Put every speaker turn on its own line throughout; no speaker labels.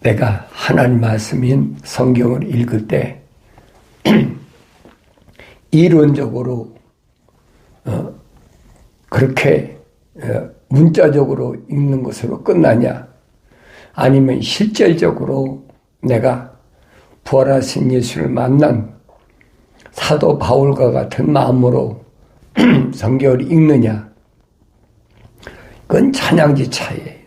내가 하나님 말씀인 성경을 읽을 때 이론적으로 그렇게 문자적으로 읽는 것으로 끝나냐, 아니면 실질적으로 내가 부활하신 예수를 만난 사도 바울과 같은 마음으로 성경을 읽느냐, 그건 찬양지 차이예요.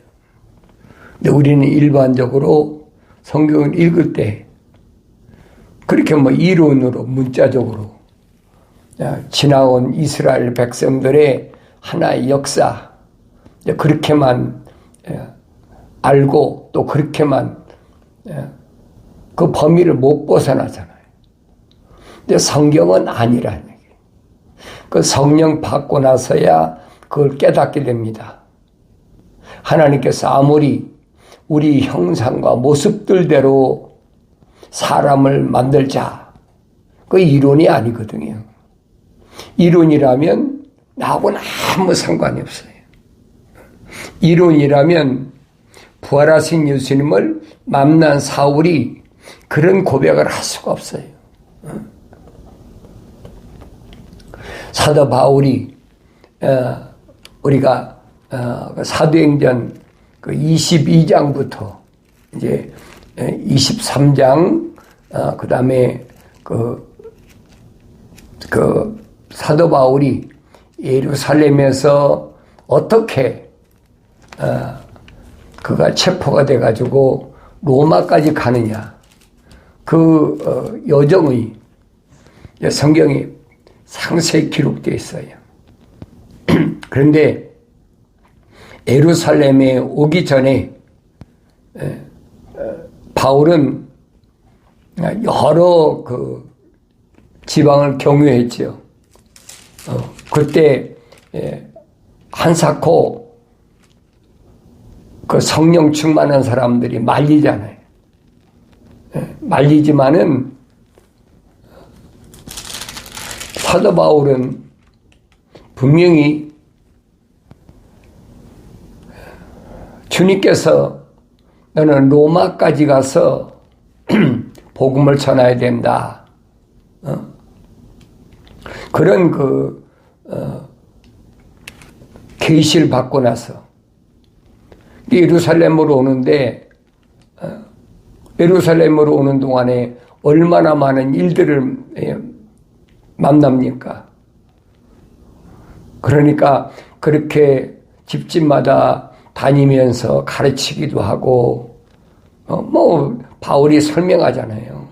근데 우리는 일반적으로 성경을 읽을 때 그렇게 이론으로 문자적으로 지나온 이스라엘 백성들의 하나의 역사 그렇게만 알고 또 그렇게만 그 범위를 못 벗어나잖아요. 근데 성경은 아니라는 얘기예요. 그 성령 받고 나서야 그걸 깨닫게 됩니다. 하나님께서 아무리 우리 형상과 모습들대로 사람을 만들자, 그 이론이 아니거든요. 이론이라면 나하고는 아무 상관이 없어요. 이론이라면 부활하신 예수님을 만난 사울이 그런 고백을 할 수가 없어요. 사도 바울이 우리가 사도행전 22장부터 이제 23장 그 다음에 그 사도 바울이 예루살렘에서 어떻게 그가 체포가 돼가지고 로마까지 가느냐, 그 여정의 성경이 상세히 기록되어 있어요. 그런데 예루살렘에 오기 전에 바울은 여러 그 지방을 경유했죠. 그때 한사코 그 성령 충만한 사람들이 말리잖아요. 말리지만은 사도 바울은 분명히 주님께서 너는 로마까지 가서 복음을 전해야 된다. 그런 계시를 받고 나서 예루살렘으로 오는데 예루살렘으로 오는 동안에 얼마나 많은 일들을 만납니까? 그러니까 그렇게 집집마다 다니면서 가르치기도 하고 바울이 설명하잖아요.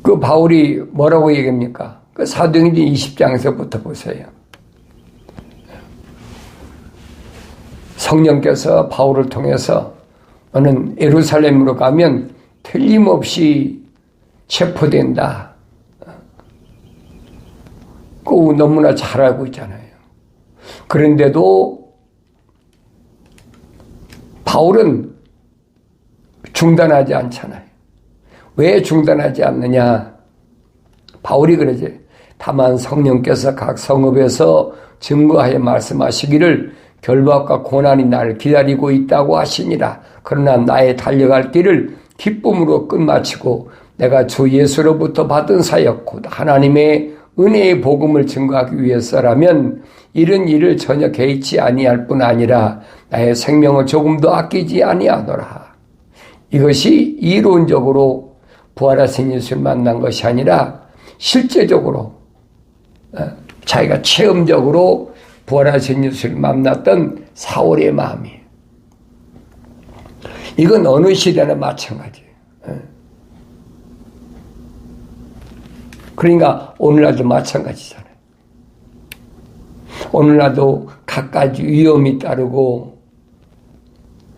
그 바울이 뭐라고 얘기합니까? 그 사도행전 20장에서부터 보세요. 성령께서 바울을 통해서 너는 예루살렘으로 가면 틀림없이 체포된다. 그거 너무나 잘 알고 있잖아요. 그런데도 바울은 중단하지 않잖아요. 왜 중단하지 않느냐? 바울이 그러지. 다만 성령께서 각 성읍에서 증거하여 말씀하시기를 결박과 고난이 나를 기다리고 있다고 하시니라. 그러나 나의 달려갈 길을 기쁨으로 끝마치고 내가 주 예수로부터 받은 사역 곧 하나님의 은혜의 복음을 증거하기 위해서라면 이런 일을 전혀 개의치 아니할 뿐 아니라 나의 생명을 조금도 아끼지 아니하노라. 이것이 이론적으로 부활하신 예수를 만난 것이 아니라 실제적으로 자기가 체험적으로 부활하신 예수를 만났던 사울의 마음이에요. 이건 어느 시대나 마찬가지예요. 그러니까 오늘날도 마찬가지잖아요. 오늘날도 갖가지 위험이 따르고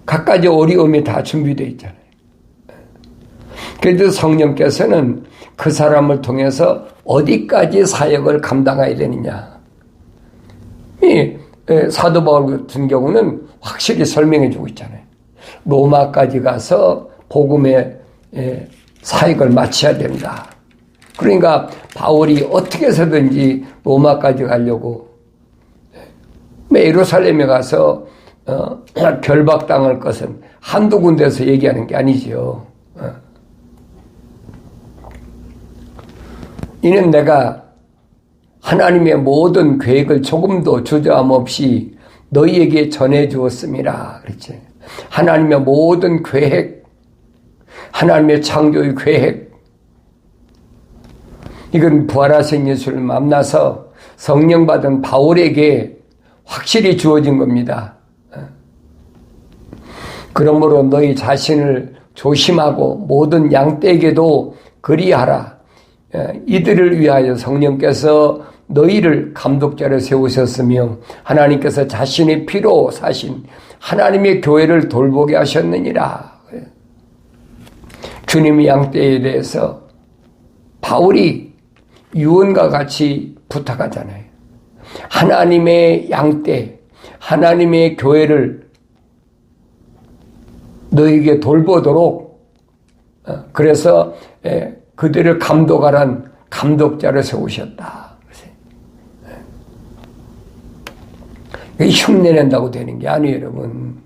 갖가지 어려움이 다 준비되어 있잖아요. 그래도 성령께서는 그 사람을 통해서 어디까지 사역을 감당해야 되느냐. 이 사도 바울 같은 경우는 확실히 설명해 주고 있잖아요. 로마까지 가서 복음의 사역을 마쳐야 된다. 그러니까 바울이 어떻게 해서든지 로마까지 가려고 예루살렘에 가서 결박당할 것은 한두 군데서 얘기하는 게 아니죠. 이는 내가 하나님의 모든 계획을 조금도 주저함 없이 너희에게 전해 주었음이라 그랬지. 하나님의 모든 계획, 하나님의 창조의 계획, 이건 부활하신 예수를 만나서 성령 받은 바울에게 확실히 주어진 겁니다. 그러므로 너희 자신을 조심하고 모든 양떼에게도 그리하라. 이들을 위하여 성령께서 너희를 감독자로 세우셨으며 하나님께서 자신의 피로 사신 하나님의 교회를 돌보게 하셨느니라. 주님의 양떼에 대해서 바울이 유언과 같이 부탁하잖아요. 하나님의 양떼, 하나님의 교회를 너에게 돌보도록, 그래서 그들을 감독하란 감독자를 세우셨다. 흉내낸다고 되는 게 아니에요, 여러분.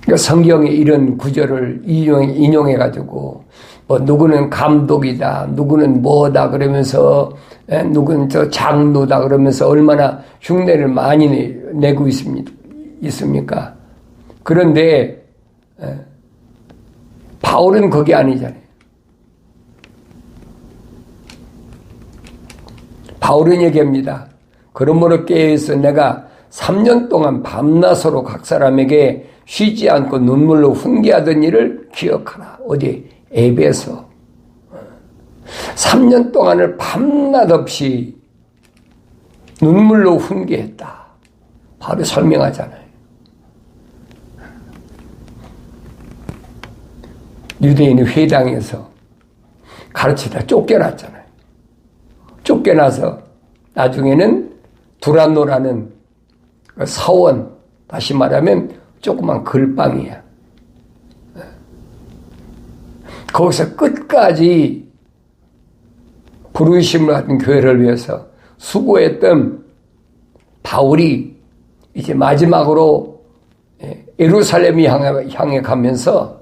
그러니까 성경에 이런 구절을 인용해가지고, 누구는 감독이다, 누구는 뭐다, 그러면서, 누구는 저 장로다, 그러면서 얼마나 흉내를 많이 내고 있습니까? 그런데, 바울은 그게 아니잖아요. 바울은 얘기합니다. 그러므로 깨어서 내가 3년 동안 밤낮으로 각 사람에게 쉬지 않고 눈물로 훈계하던 일을 기억하라. 어디? 에베소. 3년 동안을 밤낮 없이 눈물로 훈계했다. 바로 설명하잖아요. 유대인이 회당에서 가르치다 쫓겨났잖아요. 쫓겨나서 나중에는 두란노라는 사원, 다시 말하면 조그만 글방이야. 거기서 끝까지 부르심을 받은 교회를 위해서 수고했던 바울이 이제 마지막으로 예루살렘 향해 가면서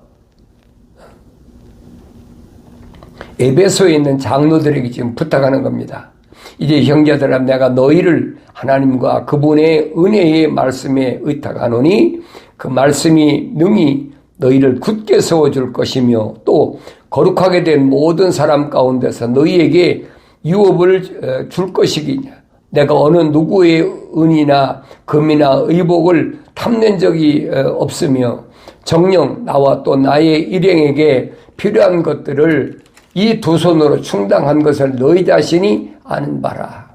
에베소에 있는 장로들에게 지금 부탁하는 겁니다. 이제 형제들아, 내가 너희를 하나님과 그분의 은혜의 말씀에 의탁하노니 그 말씀이 능히 너희를 굳게 세워줄 것이며 또 거룩하게 된 모든 사람 가운데서 너희에게 유업을 줄 것이기냐. 내가 어느 누구의 은이나 금이나 의복을 탐낸 적이 없으며 정녕 나와 또 나의 일행에게 필요한 것들을 이 두 손으로 충당한 것을 너희 자신이 아는 바라.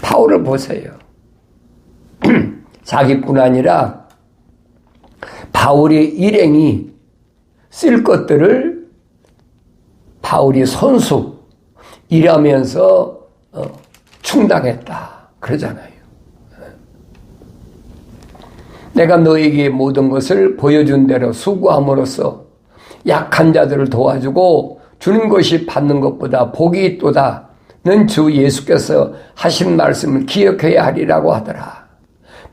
바울을 보세요. 자기뿐 아니라 바울의 일행이 쓸 것들을 바울이 손수 일하면서 충당했다. 그러잖아요. 내가 너에게 모든 것을 보여준 대로 수고함으로써 약한 자들을 도와주고 주는 것이 받는 것보다 복이 있도다는 주 예수께서 하신 말씀을 기억해야 하리라고 하더라.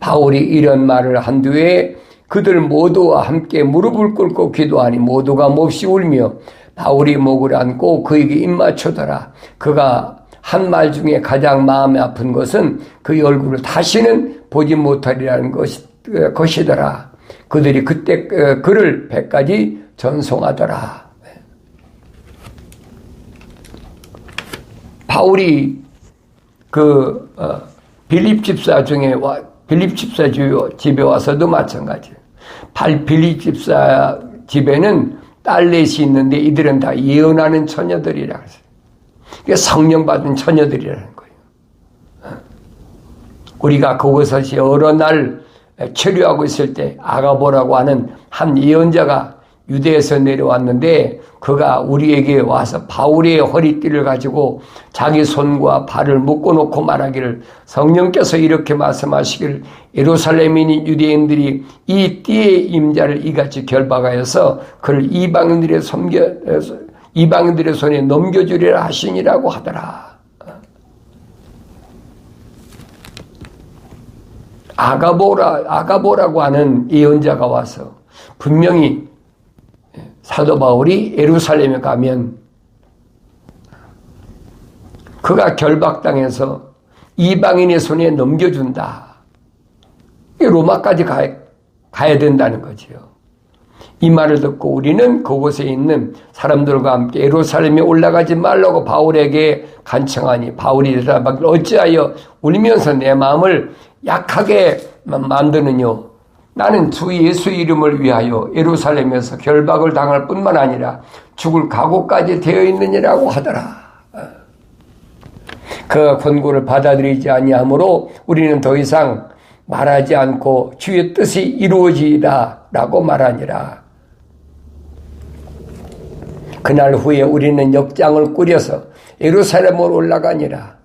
바울이 이런 말을 한 뒤에 그들 모두와 함께 무릎을 꿇고 기도하니 모두가 몹시 울며 바울이 목을 안고 그에게 입맞추더라. 그가 한 말 중에 가장 마음이 아픈 것은 그의 얼굴을 다시는 보지 못하리라는 것이더라. 그들이 그때 그를 100가지 전송하더라. 바울이 빌립 집사 집에 와서도 마찬가지예요. 빌립 집사 집에는 딸넷이 있는데 이들은 다 예언하는 처녀들이라 그랬어요. 그러니까 성령 받은 처녀들이라는 거예요. 우리가 그곳에서 여러 날 체류하고 있을 때 아가보라고 하는 한 예언자가 유대에서 내려왔는데 그가 우리에게 와서 바울의 허리띠를 가지고 자기 손과 발을 묶어놓고 말하기를 성령께서 이렇게 말씀하시기를 예루살렘인 유대인들이 이 띠의 임자를 이같이 결박하여서 그를 이방인들의 손에 넘겨주리라 하시니라고 하더라. 아가보라고 하는 예언자가 와서 분명히 사도 바울이 예루살렘에 가면 그가 결박당해서 이방인의 손에 넘겨준다. 로마까지 가야 된다는 거지요. 이 말을 듣고 우리는 그곳에 있는 사람들과 함께 예루살렘에 올라가지 말라고 바울에게 간청하니 바울이 대답하기를 어찌하여 울면서 내 마음을 약하게 만드느뇨. 나는 주 예수 이름을 위하여 예루살렘에서 결박을 당할 뿐만 아니라 죽을 각오까지 되어 있느니라고 하더라. 그 권고를 받아들이지 아니하므로 우리는 더 이상 말하지 않고 주의 뜻이 이루어지리라 라고 말하니라. 그날 후에 우리는 역장을 꾸려서 예루살렘으로 올라가니라.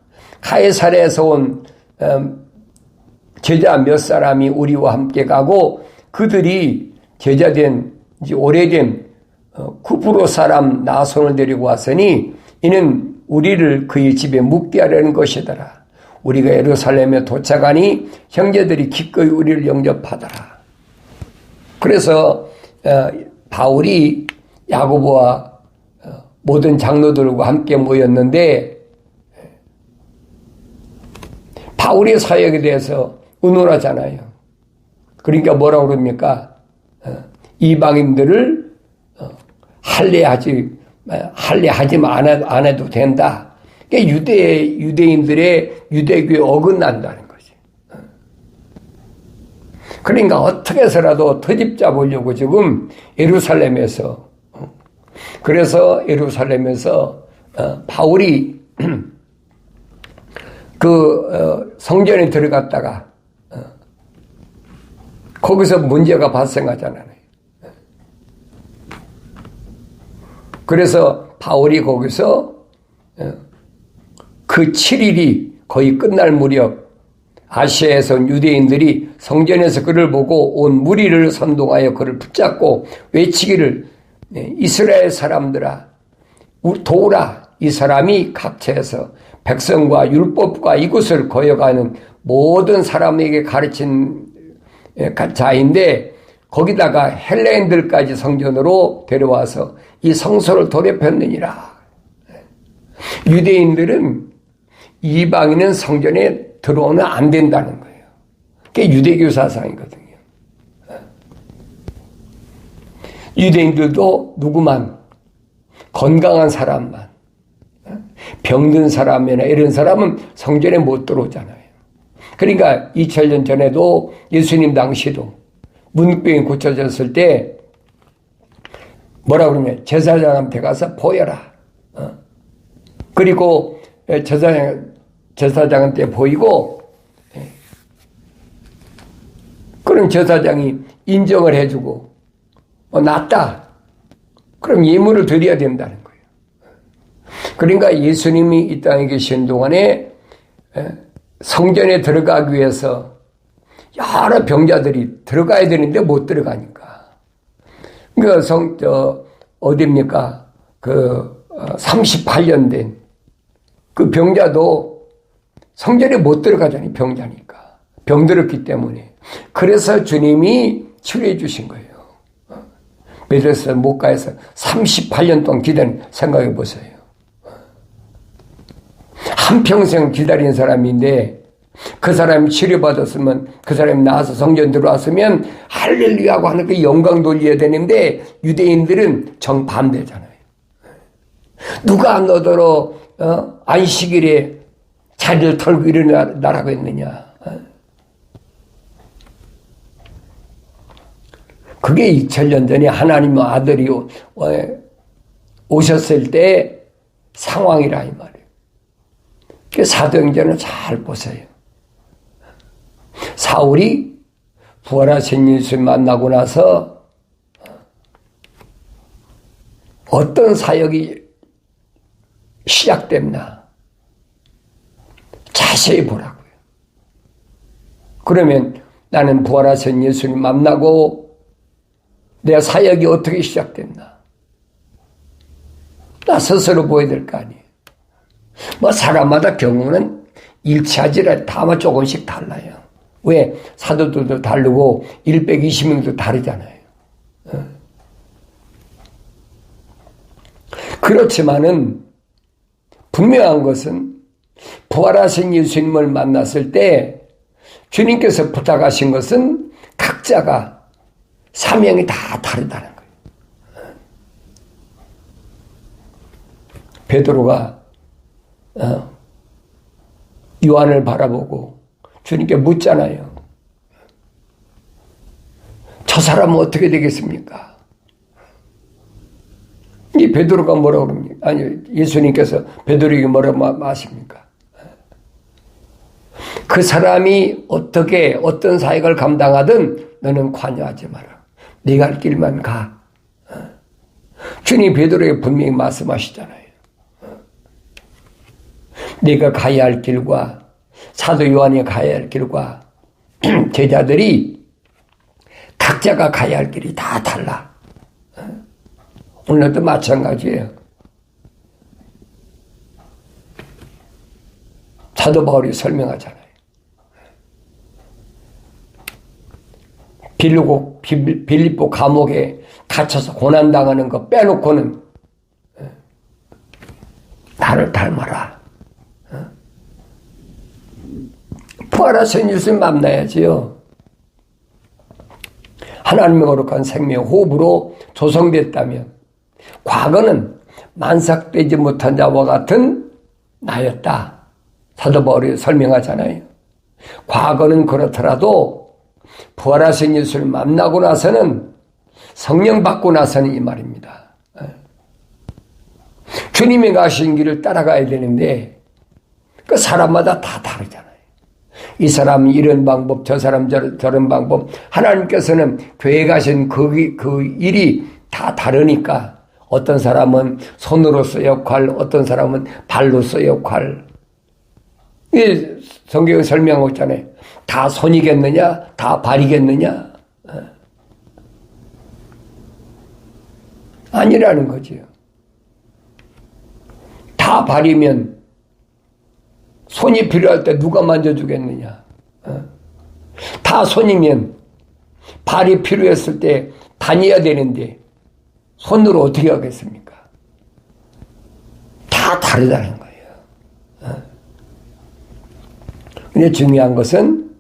가이사랴에서 온 제자 몇 사람이 우리와 함께 가고 그들이 제자된 오래된 쿠프로 사람 나손을 데리고 왔으니 이는 우리를 그의 집에 묵게 하려는 것이더라. 우리가 예루살렘에 도착하니 형제들이 기꺼이 우리를 영접하더라. 그래서 바울이 야고보와 모든 장로들과 함께 모였는데 바울의 사역에 대해서 의논하잖아요. 그러니까 뭐라고 그럽니까? 이방인들을 할례하지만 안 해도 된다. 그러니까 유대인들의 유대교에 어긋난다는 거지. 그러니까 어떻게 해서라도 터집 잡으려고 지금 예루살렘에서 그래서 예루살렘에서 바울이 그 성전에 들어갔다가 거기서 문제가 발생하잖아요. 그래서 바울이 거기서 그 7일이 거의 끝날 무렵 아시아에서 온 유대인들이 성전에서 그를 보고 온 무리를 선동하여 그를 붙잡고 외치기를 이스라엘 사람들아 도우라. 이 사람이 각처에서 백성과 율법과 이곳을 거역하는 모든 사람에게 가르친 자인데 거기다가 헬레인들까지 성전으로 데려와서 이 성소를 더럽혔느니라. 유대인들은 이방인은 성전에 들어오면 안 된다는 거예요. 그게 유대교 사상이거든요. 유대인들도 누구만 건강한 사람만 병든 사람이나 이런 사람은 성전에 못 들어오잖아요. 그러니까 2000년 전에도 예수님 당시도 문병이 고쳐졌을 때 뭐라 그러면 제사장한테 가서 보여라. 그리고 제사장한테 보이고 그럼 제사장이 인정을 해주고 낫다. 그럼 예물을 드려야 된다는 거예요. 그러니까 예수님이 이 땅에 계신 동안에 성전에 들어가기 위해서 여러 병자들이 들어가야 되는데 못 들어가니까. 그러니까 어디입니까? 38년 된 그 병자도 성전에 못 들어가잖아요. 병자니까. 병들었기 때문에. 그래서 주님이 치료해 주신 거예요. 베드로서 못 가서 38년 동안 기다린 생각해 보세요. 한평생 기다린 사람인데 그 사람이 치료받았으면 그 사람이 나와서 성전 들어왔으면 할렐루야고 하는 그 영광 돌려야 되는데 유대인들은 정반대잖아요. 누가 너더러 안식일에 자리를 털고 일어나라고 했느냐. 그게 2000년 전에 하나님의 아들이 오셨을 때 상황이라 이 말이에요. 사도행전을 잘 보세요. 사울이 부활하신 예수를 만나고 나서 어떤 사역이 시작됐나 자세히 보라고요. 그러면 나는 부활하신 예수를 만나고 내 사역이 어떻게 시작됐나 나 스스로 보여야 될 거 아니에요. 사람마다 경우는 일치하지라 다만 조금씩 달라요. 왜? 사도들도 다르고 120명도 다르잖아요. 그렇지만은 분명한 것은 부활하신 예수님을 만났을 때 주님께서 부탁하신 것은 각자가 사명이 다 다르다는 거예요. 베드로가 요한을 바라보고 주님께 묻잖아요. 저 사람은 어떻게 되겠습니까? 이 베드로가 뭐라고 그럽니까? 아니, 예수님께서 베드로에게 뭐라고 하십니까? 그 사람이 어떻게 어떤 사역을 감당하든 너는 관여하지 마라. 네가 할 길만 가. 주님 베드로에게 분명히 말씀하시잖아요. 네가 가야 할 길과 사도 요한이 가야 할 길과 제자들이 각자가 가야 할 길이 다 달라. 오늘도 마찬가지예요. 사도 바울이 설명하잖아요. 빌립보 감옥에 갇혀서 고난당하는 거 빼놓고는 나를 닮아라. 부활하신 예수님 만나야지요. 하나님의 거룩한 생명 호흡으로 조성됐다면 과거는 만삭되지 못한 자와 같은 나였다. 사도 바울이 설명하잖아요. 과거는 그렇더라도 부활하신 예수를 만나고 나서는 성령 받고 나서는 이 말입니다. 주님이 가신 길을 따라가야 되는데 그 사람마다 다 다르잖아요. 이 사람은 이런 방법, 저 사람 저런 방법. 하나님께서는 교회 가신 그 일이 다 다르니까 어떤 사람은 손으로서 역할, 어떤 사람은 발로서 역할. 이 성경에 설명하고 있잖아요. 다 손이겠느냐? 다 발이겠느냐? 아니라는 거지요. 다 발이면 손이 필요할 때 누가 만져주겠느냐? 다 손이면 발이 필요했을 때 다녀야 되는데 손으로 어떻게 하겠습니까? 다 다르다는 거예요. 근데 중요한 것은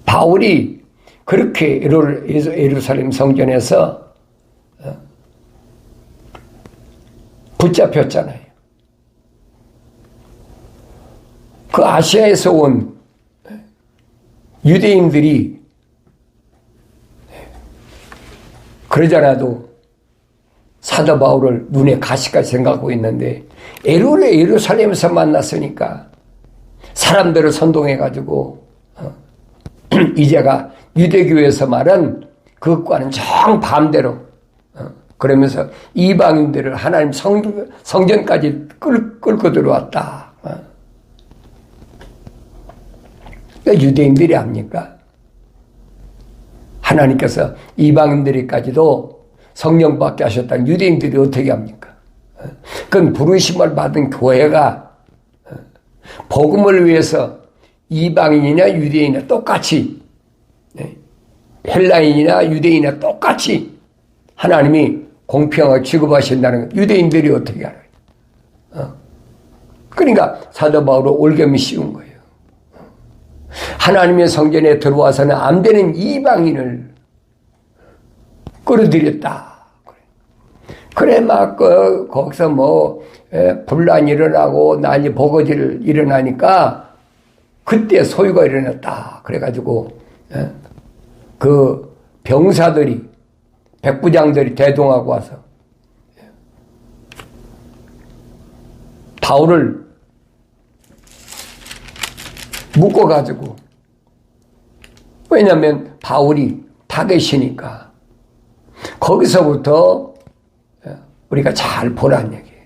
바울이 그렇게 예루살렘 성전에서 붙잡혔잖아요. 그 아시아에서 온 유대인들이 그러잖아도 사도 바울을 눈에 가시까지 생각하고 있는데 예루살렘에서 만났으니까 사람들을 선동해가지고 이제가 유대교에서 말한 그것과는 정반대로 그러면서 이방인들을 하나님 성전까지 끌고 들어왔다. 그러니까 유대인들이 합니까? 하나님께서 이방인들에까지도 성령 받게 하셨다는 유대인들이 어떻게 합니까? 그건 부르심을 받은 교회가 복음을 위해서 이방인이나 유대인이나 똑같이 헬라인이나 유대인이나 똑같이 하나님이 공평하게 취급하신다는 거 유대인들이 어떻게 알아요? 그러니까 사도 바울은 올겸이 씌운 거예요. 하나님의 성전에 들어와서는 안 되는 이방인을 끌어들였다. 그래 막 거기서 분란이 일어나고 난이 버거지를 일어나니까 그때 소유가 일어났다. 그래가지고 그 병사들이 백부장들이 대동하고 와서 바울을 묶어가지고 왜냐하면 바울이 타겟이니까 거기서부터 우리가 잘 보란 얘기예요.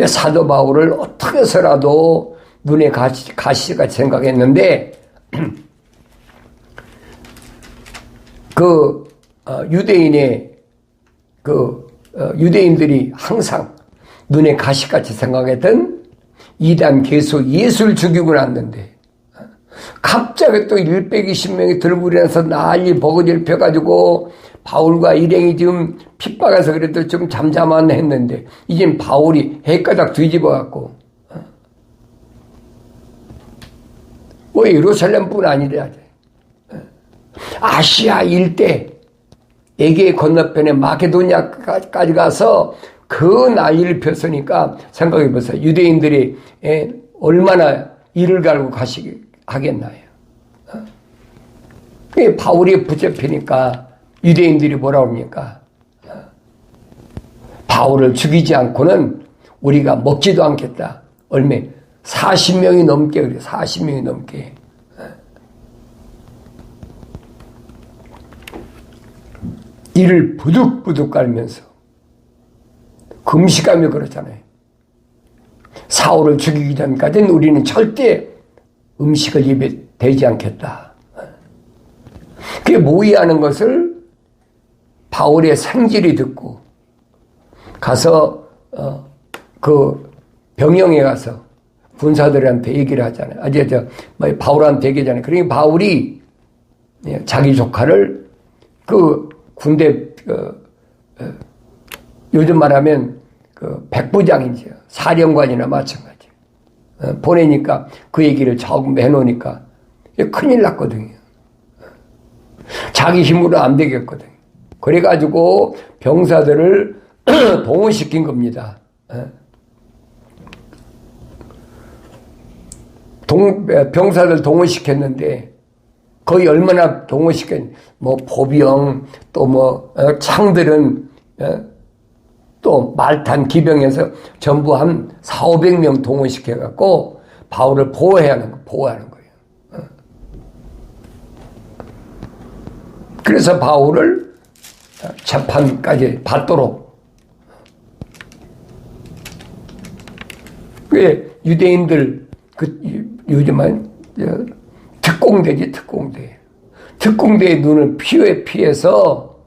사도 바울을 어떻게 해서라도 눈에 가시같이 생각했는데 유대인들이 항상 눈에 가시같이 생각했던 이단 개수 예수를 죽이고 났는데 갑자기 또 120명이 들고 일어나서 난리 버거지를 펴가지고 바울과 일행이 지금 핍박해서 그래도 좀 잠잠한 했는데 이젠 바울이 해가닥 뒤집어갖고 뭐 예루살렘뿐 아니라 아시아 일대 에게 건너편에 마케도니아까지 가서 그 난리를 폈으니까 생각해보세요. 유대인들이 얼마나 이를 갈고 하겠나요? 바울이 붙잡히니까 유대인들이 뭐라 합니까? 바울을 죽이지 않고는 우리가 먹지도 않겠다. 얼마 40명이 넘게 그래. 40명이 넘게. 이를 부득부득 깔면서 금식하며 그러잖아요. 사울을 죽이기 전까지는 우리는 절대 음식을 입에 대지 않겠다. 그게 모의하는 것을 바울의 생질이 듣고 가서 그 병영에 가서 군사들한테 얘기를 하잖아요. 바울한테 얘기하잖아요. 그러니까 바울이 자기 조카를 그 군대 요즘 말하면 그 백부장이죠. 사령관이나 마찬가지. 보내니까 그 얘기를 조금 해놓으니까 큰일 났거든요. 자기 힘으로 안 되겠거든요. 그래가지고 병사들을 동원시킨 겁니다. 병사들 동원시켰는데 거의 얼마나 동원시켰는지 보병 또 창들은 또 말탄 기병에서 전부 한 400~500명 동원시켜갖고 바울을 보호하는 거예요. 그래서 바울을 재판까지 받도록. 유대인들 요즘은 특공대지 특공대. 특공대의 눈을 피해서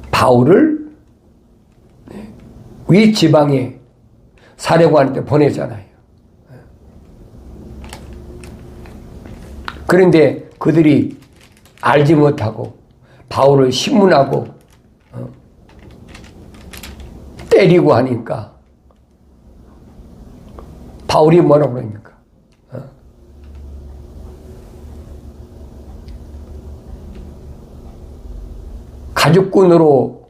바울을 위 지방에 사령관한테 보내잖아요. 그런데 그들이 알지 못하고 바울을 신문하고 때리고 하니까 바울이 뭐라고 그럽니까? 가죽끈으로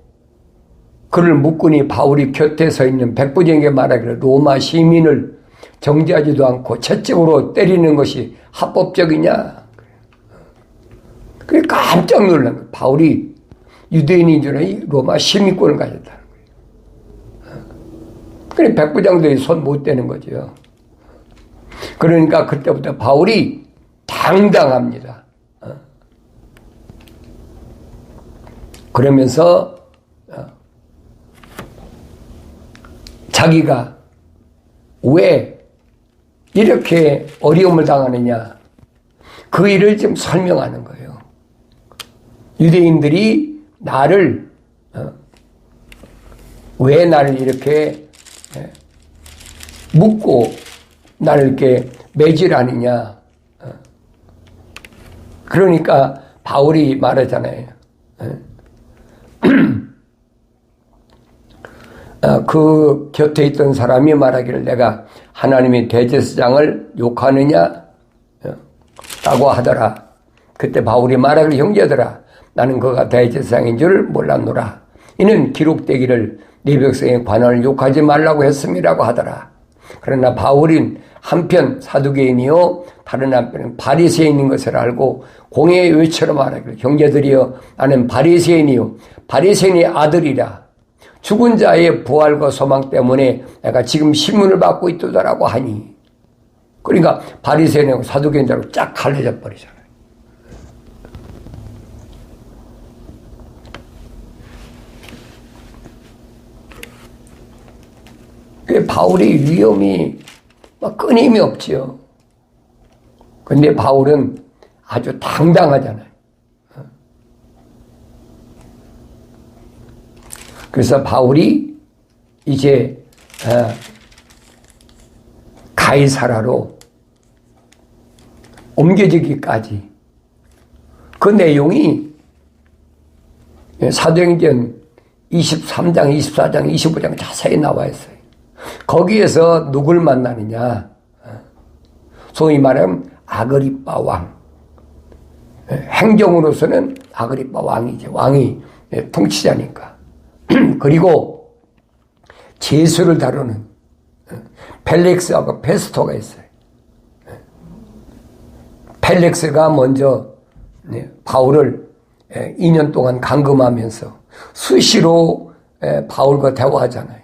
그를 묶으니 바울이 곁에 서 있는 백부장에게 말하기를 로마 시민을 정지하지도 않고 채찍으로 때리는 것이 합법적이냐? 그래 깜짝 놀란 거예요. 바울이 유대인인 줄 알고 로마 시민권을 가졌다는 거예요. 그래 백부장들이 손 못 대는 거죠. 그러니까 그때부터 바울이 당당합니다. 그러면서 자기가 왜 이렇게 어려움을 당하느냐 그 일을 좀 설명하는 거예요. 유대인들이 나를 왜 나를 이렇게 묻고 나를 이렇게 매질하느냐. 그러니까 바울이 말하잖아요. 그 곁에 있던 사람이 말하기를 내가 하나님의 대제사장을 욕하느냐 라고 하더라. 그때 바울이 말하기를 형제들아 나는 그가 대제사장인 줄 몰랐노라. 이는 기록되기를 네 백성의 관원을 욕하지 말라고 했음이라고 하더라. 그러나 바울은 한편 사두개인이요 다른 한편은 바리새인인 것을 알고 공회의 외처럼 말하기를 형제들이여 나는 바리새인이요 바리새인의 아들이라. 죽은 자의 부활과 소망 때문에 내가 지금 신문을 받고 있도다라고 하니. 그러니까 바리새인하고 사두개인자로 쫙 갈라져 버리잖아요. 바울의 위험이 끊임이 없지요. 근데 바울은 아주 당당하잖아요. 그래서 바울이 이제 가이사라로 옮겨지기까지 그 내용이 사도행전 23장, 24장, 25장 자세히 나와 있어요. 거기에서 누굴 만나느냐? 소위 말하면 아그리빠 왕. 행정으로서는 아그리빠 왕이지. 왕이 통치자니까. 그리고 제수를 다루는 펠릭스하고 페스토가 있어요. 펠릭스가 먼저 바울을 2년 동안 감금하면서 수시로 바울과 대화하잖아요.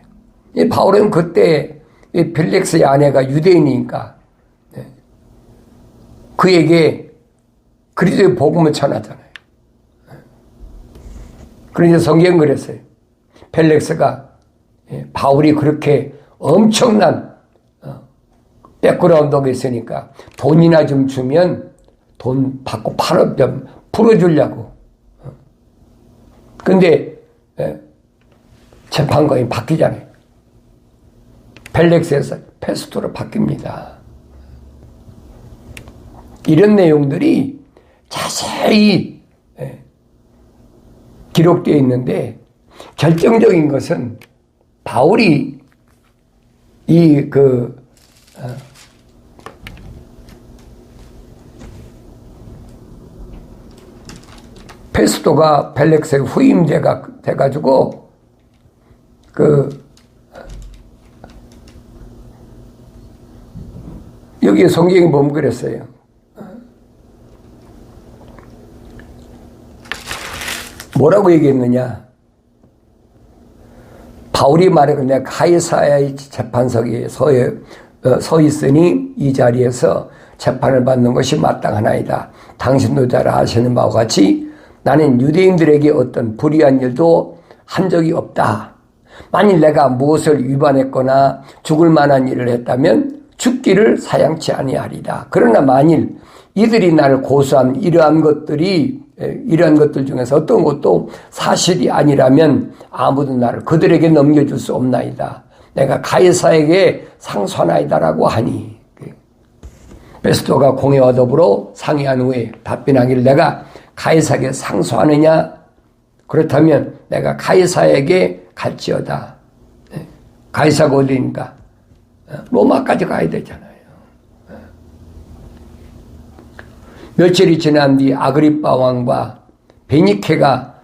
바울은 그때 펠릭스의 아내가 유대인이니까 그에게 그리스도의 복음을 전하잖아요. 그래서 성경 그랬어요. 펠릭스가 바울이 그렇게 엄청난 백그라운드가 있으니까 돈이나 좀 주면 돈 받고 좀 풀어주려고. 근데 재판관이 바뀌잖아요. 펠릭스에서 페스토로 바뀝니다. 이런 내용들이 자세히 기록되어 있는데 결정적인 것은 바울이 페스토가 펠릭스의 후임제가 돼가지고 여기에 성경이 보면 그랬어요. 뭐라고 얘기했느냐? 바울이 말하고 내가 가이사야의 재판석에 서 있으니 이 자리에서 재판을 받는 것이 마땅하나이다. 당신도 잘 아시는 바와 같이 나는 유대인들에게 어떤 불의한 일도 한 적이 없다. 만일 내가 무엇을 위반했거나 죽을 만한 일을 했다면 죽기를 사양치 아니하리다. 그러나 만일 이들이 나를 고소한 이러한 것들 중에서 어떤 것도 사실이 아니라면 아무도 나를 그들에게 넘겨줄 수 없나이다. 내가 가이사에게 상소하나이다라고 하니 베스토가 공회와 더불어 상의한 후에 답변하기를 내가 가이사에게 상소하느냐? 그렇다면 내가 가이사에게 갈지어다. 가이사가 어디니까? 로마까지 가야 되잖아요. 며칠이 지난 뒤 아그리빠 왕과 베니케가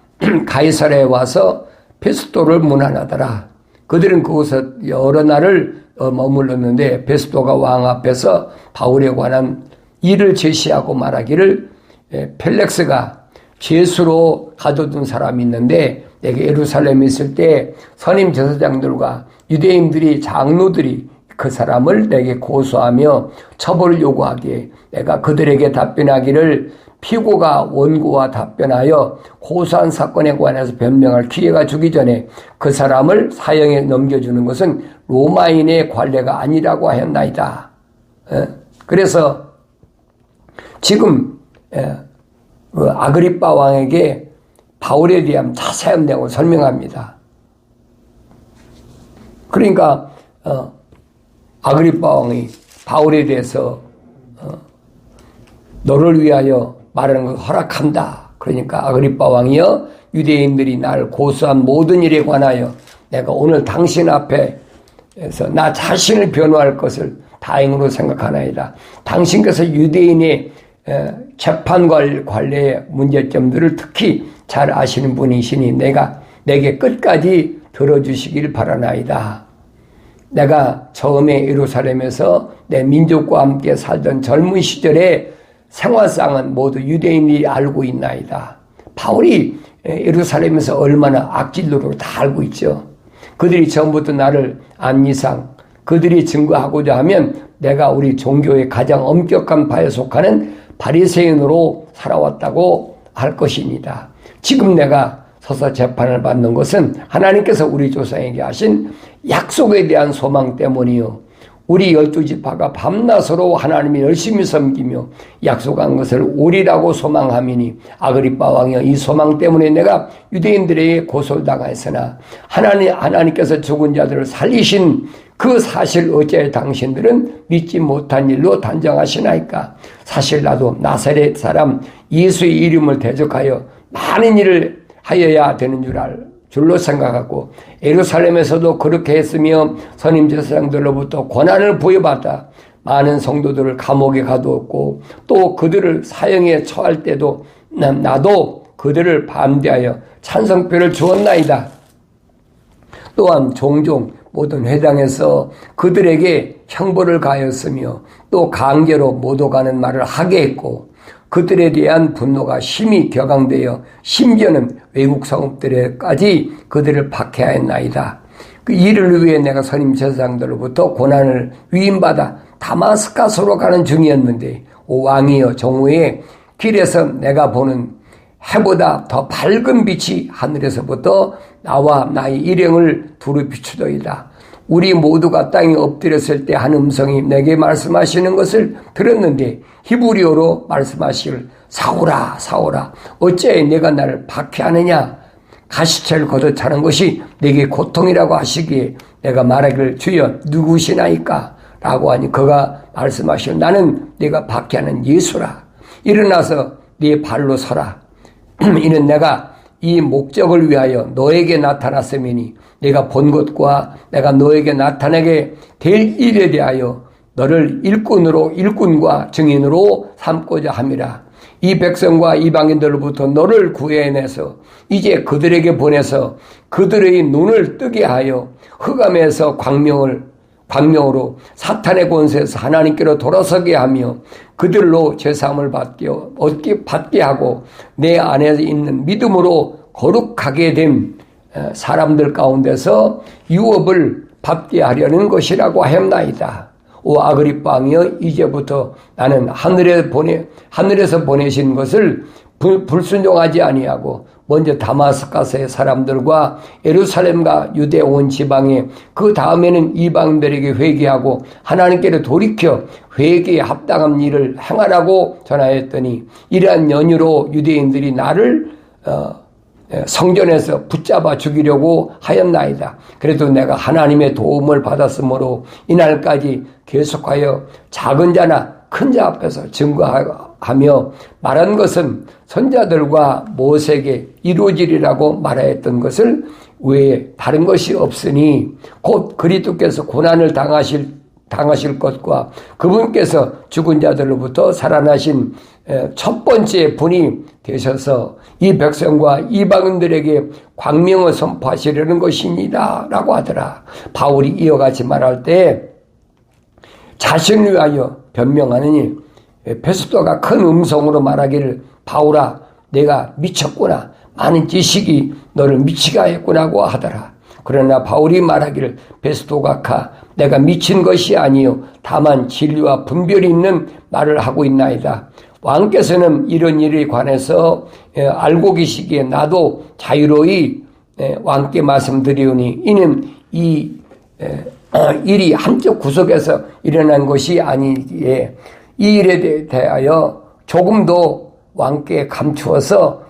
가이사랴에 와서 페스토를 문안하더라. 그들은 그곳에 여러 날을 머물렀는데 베스토가 왕 앞에서 바울에 관한 일을 제시하고 말하기를 펠렉스가 죄수로 가둬둔 사람이 있는데 내게 예루살렘에 있을 때 선임 제사장들과 유대인들이 장로들이 그 사람을 내게 고소하며 처벌을 요구하기에 내가 그들에게 답변하기를 피고가 원고와 답변하여 고소한 사건에 관해서 변명할 기회가 주기 전에 그 사람을 사형에 넘겨주는 것은 로마인의 관례가 아니라고 하였나이다. 그래서 지금 아그리빠 왕에게 바울에 대한 자세한 내용을 설명합니다. 그러니까 아그리빠 왕이 바울에 대해서 너를 위하여 말하는 것을 허락한다. 그러니까 아그리빠 왕이여 유대인들이 나를 고소한 모든 일에 관하여 내가 오늘 당신 앞에서 나 자신을 변호할 것을 다행으로 생각하나이다. 당신께서 유대인의 재판 관례의 문제점들을 특히 잘 아시는 분이시니 내게 끝까지 들어주시길 바라나이다. 내가 처음에 예루살렘에서 내 민족과 함께 살던 젊은 시절의 생활상은 모두 유대인이 알고 있나이다. 바울이 예루살렘에서 얼마나 악질로로 다 알고 있죠. 그들이 처음부터 나를 안 이상 그들이 증거하고자 하면 내가 우리 종교의 가장 엄격한 바에 속하는 바리새인으로 살아왔다고 할 것입니다. 지금 내가 서서 재판을 받는 것은 하나님께서 우리 조상에게 하신 약속에 대한 소망 때문이요. 우리 12지파가 밤낮으로 하나님을 열심히 섬기며 약속한 것을 오리라고 소망함이니 아그리빠 왕이여 이 소망 때문에 내가 유대인들에게 고소를 당하였으나 하나님께서 죽은 자들을 살리신 그 사실 어찌하여 당신들은 믿지 못한 일로 단정하시나이까? 사실 나도 나사렛 사람 예수의 이름을 대적하여 많은 일을 하여야 되는 줄로 생각하고 예루살렘에서도 그렇게 했으며 선임제사장들로부터 권한을 부여받아 많은 성도들을 감옥에 가두었고 또 그들을 사형에 처할 때도 나도 그들을 반대하여 찬성표를 주었나이다. 또한 종종 모든 회당에서 그들에게 형벌을 가하였으며 또 강제로 못 오가는 말을 하게 했고 그들에 대한 분노가 심히 격앙되어 심지어는 외국 성읍들에까지 그들을 박해하였나이다. 그 일을 위해 내가 선임제사장들로부터 고난을 위임받아 다마스카스로 가는 중이었는데 오 왕이여 정오에 길에서 내가 보는 해보다 더 밝은 빛이 하늘에서부터 나와 나의 일행을 두루 비추더이다. 우리 모두가 땅에 엎드렸을 때 한 음성이 내게 말씀하시는 것을 들었는데 히브리어로 말씀하시길 사오라 사오라 어찌하여 내가 나를 박해하느냐 가시체를 걷어차는 것이 내게 고통이라고 하시기에 내가 말하기를 주여 누구시나이까 라고 하니 그가 말씀하시길 나는 내가 박해하는 예수라 일어나서 네 발로 서라 이는 내가 이 목적을 위하여 너에게 나타났음이니 내가 본 것과 내가 너에게 나타나게 될 일에 대하여 너를 일꾼과 증인으로 삼고자 함이라. 이 백성과 이방인들로부터 너를 구해내서 이제 그들에게 보내서 그들의 눈을 뜨게 하여 흑암에서 광명으로 사탄의 권세에서 하나님께로 돌아서게 하며 그들로 제사함을 받게 하고 내 안에 있는 믿음으로 거룩하게 된 사람들 가운데서 유업을 받게 하려는 것이라고 하였나이다. 오 아그리빠 왕이여 이제부터 나는 하늘에서 보내신 것을 불순종하지 아니하고 먼저 다마스카스의 사람들과 예루살렘과 유대 온 지방에 그 다음에는 이방인들에게 회개하고 하나님께로 돌이켜 회개에 합당한 일을 행하라고 전하였더니 이러한 연유로 유대인들이 나를 성전에서 붙잡아 죽이려고 하였나이다. 그래도 내가 하나님의 도움을 받았으므로 이날까지 계속하여 작은 자나 큰 자 앞에서 증거하며 말한 것은 선자들과 모세에게 이루어지리라고 말하였던 것을 외에 다른 것이 없으니 곧 그리스도께서 고난을 당하실 것과 그분께서 죽은 자들로부터 살아나신 첫 번째 분이 되셔서 이 백성과 이방인들에게 광명을 선포하시려는 것입니다 라고 하더라. 바울이 이어같이 말할 때 자신을 위하여 변명하느니 베스도가 큰 음성으로 말하기를 바울아 내가 미쳤구나 많은 지식이 너를 미치게 하였구나고 하더라. 그러나 바울이 말하기를 베스도가 내가 미친 것이 아니요 다만 진리와 분별이 있는 말을 하고 있나이다. 왕께서는 이런 일에 관해서 알고 계시기에 나도 자유로이 왕께 말씀드리오니 이는 이 일이 한쪽 구석에서 일어난 것이 아니기에 이 일에 대하여 조금도 왕께 감추어서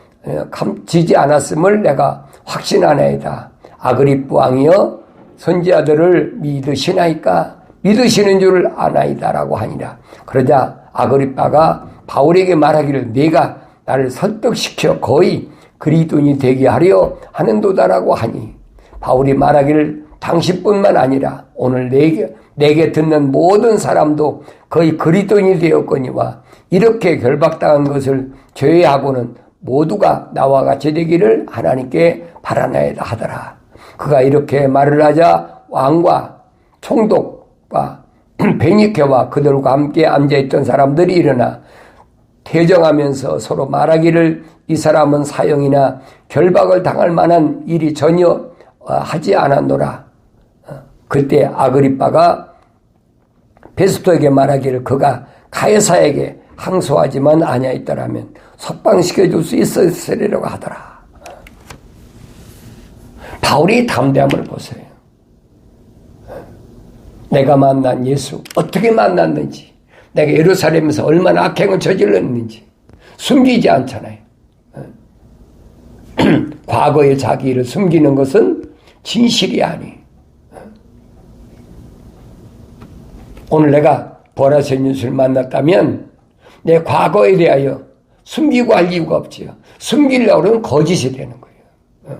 감추지 않았음을 내가 확신하나이다. 아그리빠 왕이여 선지자들을 믿으시나이까? 믿으시는 줄 아나이다라고 하니라. 그러자 아그리빠가 바울에게 말하기를 내가 나를 설득시켜 거의 그리스도인이 되게 하려 하는도다라고 하니 바울이 말하기를 당신뿐만 아니라 오늘 내게 듣는 모든 사람도 거의 그리스도인이 되었거니와 이렇게 결박당한 것을 제외하고는 모두가 나와 같이 되기를 하나님께 바라나이다 하더라. 그가 이렇게 말을 하자 왕과 총독과 베니케와 그들과 함께 앉아있던 사람들이 일어나 대정하면서 서로 말하기를 이 사람은 사형이나 결박을 당할 만한 일이 전혀 하지 않았노라. 그때 아그리빠가 베스토에게 말하기를 그가 가이사에게 항소하지만 아니하였더라면 석방시켜줄 수 있었으리라고 하더라. 바울이 담대함을 보세요. 내가 만난 예수 어떻게 만났는지 내가 예루살렘에서 얼마나 악행을 저질렀는지 숨기지 않잖아요. 과거의 자기 일을 숨기는 것은 진실이 아니. 오늘 내가 보라색 예수를 만났다면 내 과거에 대하여 숨기고 할 이유가 없지요. 숨기려고 하면 거짓이 되는 거예요.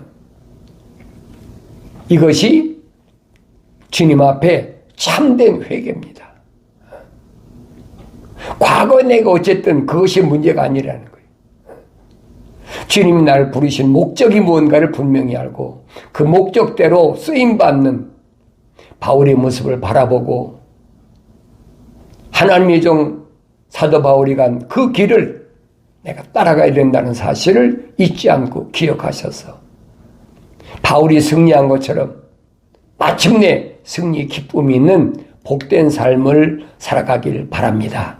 이것이 주님 앞에 참된 회개입니다. 과거 내가 어쨌든 그것이 문제가 아니라는 거예요. 주님이 나를 부르신 목적이 무언가를 분명히 알고 그 목적대로 쓰임받는 바울의 모습을 바라보고 하나님의 종 사도 바울이 간 그 길을 내가 따라가야 된다는 사실을 잊지 않고 기억하셔서 바울이 승리한 것처럼 마침내 승리의 기쁨이 있는 복된 삶을 살아가길 바랍니다.